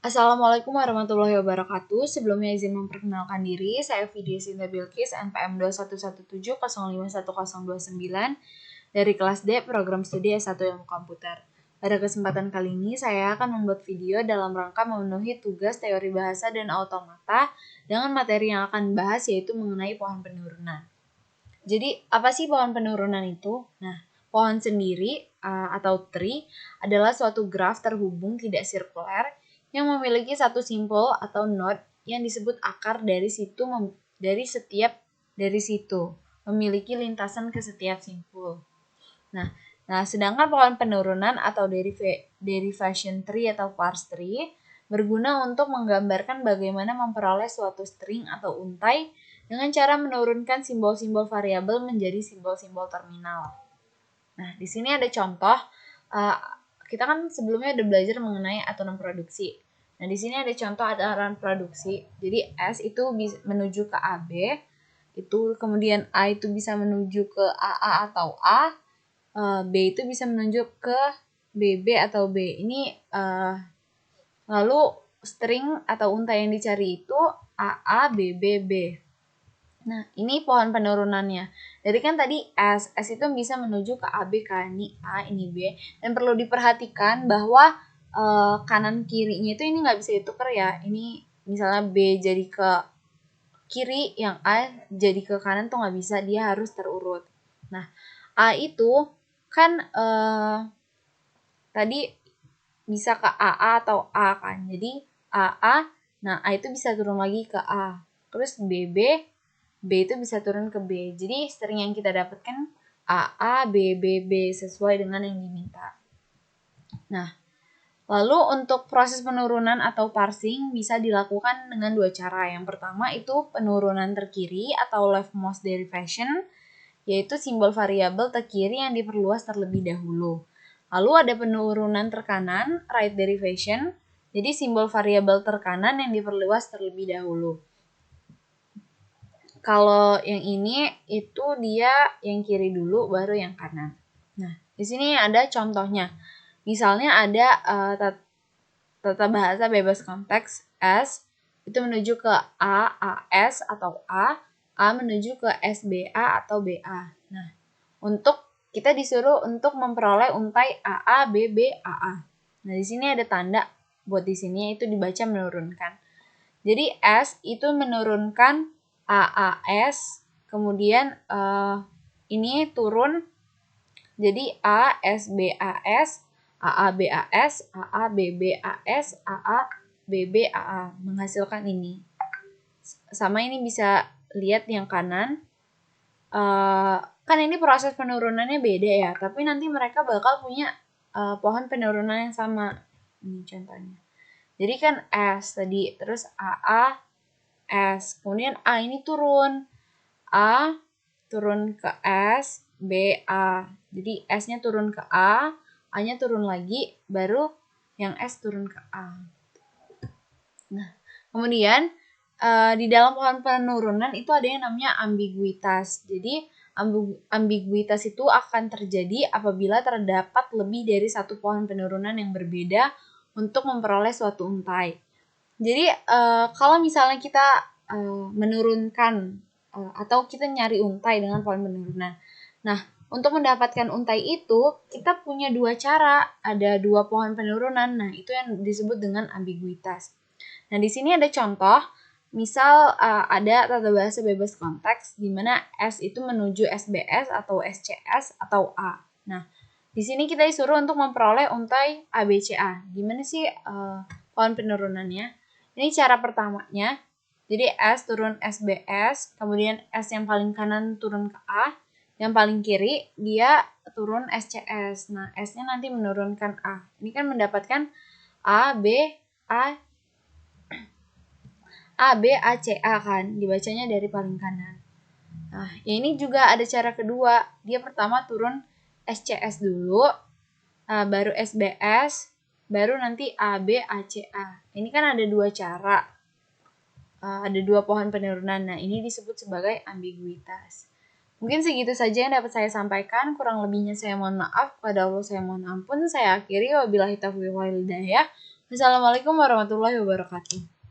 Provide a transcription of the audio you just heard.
Assalamualaikum warahmatullahi wabarakatuh. Sebelumnya izin memperkenalkan diri, saya Vidya Sinta Bilkis, NPM 2117051029 dari kelas D Program Studi S1 Ilmu Komputer. Pada kesempatan kali ini, saya akan membuat video dalam rangka memenuhi tugas teori bahasa dan automata dengan materi yang akan dibahas yaitu mengenai pohon penurunan. Jadi, apa sih pohon penurunan itu? Nah, pohon sendiri atau tree adalah suatu graf terhubung tidak sirkuler yang memiliki satu simpul atau node yang disebut akar dari situ memiliki lintasan ke setiap simpul. Nah, sedangkan pohon penurunan atau derivation tree atau parse tree berguna untuk menggambarkan bagaimana memperoleh suatu string atau untai dengan cara menurunkan simbol-simbol variabel menjadi simbol-simbol terminal. Nah, di sini ada contoh. Kita kan sebelumnya udah belajar mengenai atonom produksi. Nah, di sini ada contoh atonom produksi. Jadi S itu menuju ke AB, itu kemudian A itu bisa menuju ke AA atau A, B itu bisa menunjuk ke BB atau B. Ini lalu string atau untai yang dicari itu AA, BB, B. Nah, ini pohon penurunannya. Jadi kan tadi S itu bisa menuju ke AB kan, ini A, ini B. Dan perlu diperhatikan bahwa kanan kirinya itu ini nggak bisa ditukar ya. Ini misalnya B jadi ke kiri, yang A jadi ke kanan tuh nggak bisa, dia harus terurut. Nah, A itu kan tadi bisa ke AA atau A kan. Jadi AA, nah A itu bisa turun lagi ke A. Terus BB, B itu bisa turun ke B. Jadi string yang kita dapatkan AA, B, B, B sesuai dengan yang diminta. Nah, lalu untuk proses penurunan atau parsing bisa dilakukan dengan dua cara. Yang pertama itu penurunan terkiri atau leftmost derivation, yaitu simbol variabel terkiri yang diperluas terlebih dahulu. Lalu ada penurunan terkanan, right derivation, jadi simbol variabel terkanan yang diperluas terlebih dahulu. Kalau yang ini itu dia yang kiri dulu baru yang kanan. Nah, di sini ada contohnya. Misalnya ada tata bahasa bebas konteks S itu menuju ke A, AS atau A menuju ke SBA atau BA. Nah, kita disuruh untuk memperoleh untai AA, BB, AA. Nah, di sini ada tanda buat di sini itu dibaca menurunkan. Jadi S itu menurunkan AAS, kemudian ini turun jadi A, S, B, A, S, AA, B, A, S, AA, B, B, A, S, AA, B, B, AA, menghasilkan ini. Sama ini bisa lihat yang kanan. Kan ini proses penurunannya beda ya, tapi nanti mereka bakal punya pohon penurunan yang sama. Ini contohnya. Jadi kan S tadi, terus AA, S. Kemudian A ini turun. A turun ke S, B, A. Jadi S-nya turun ke A, A-nya turun lagi, baru yang S turun ke A. Nah, kemudian di dalam pohon penurunan itu ada yang namanya ambiguitas. Jadi ambiguitas itu akan terjadi apabila terdapat lebih dari satu pohon penurunan yang berbeda untuk memperoleh suatu untai. Jadi kalau misalnya kita menurunkan atau kita nyari untai dengan pohon penurunan. Nah, untuk mendapatkan untai itu kita punya dua cara, ada dua pohon penurunan. Nah, itu yang disebut dengan ambiguitas. Nah, di sini ada contoh, misal ada tata bahasa bebas konteks di mana S itu menuju SBS atau SCS atau A. Nah, di sini kita disuruh untuk memperoleh untai ABCA. Gimana sih pohon penurunannya? Ini cara pertamanya. Jadi S turun SBS, kemudian S yang paling kanan turun ke A, yang paling kiri dia turun SCS. Nah, S-nya nanti menurunkan A. Ini kan mendapatkan A, B, A, C, A kan, dibacanya dari paling kanan. Nah, ini juga ada cara kedua. Dia pertama turun SCS dulu, baru SBS, baru nanti A, B, A, C, A. Ini kan ada dua cara. Ada dua pohon penurunan. Nah, ini disebut sebagai ambiguitas. Mungkin segitu saja yang dapat saya sampaikan. Kurang lebihnya saya mohon maaf. Kepada Allah saya mohon ampun. Saya akhiri. Wabillahi taufiq wal hidayah. Assalamualaikum warahmatullahi wabarakatuh.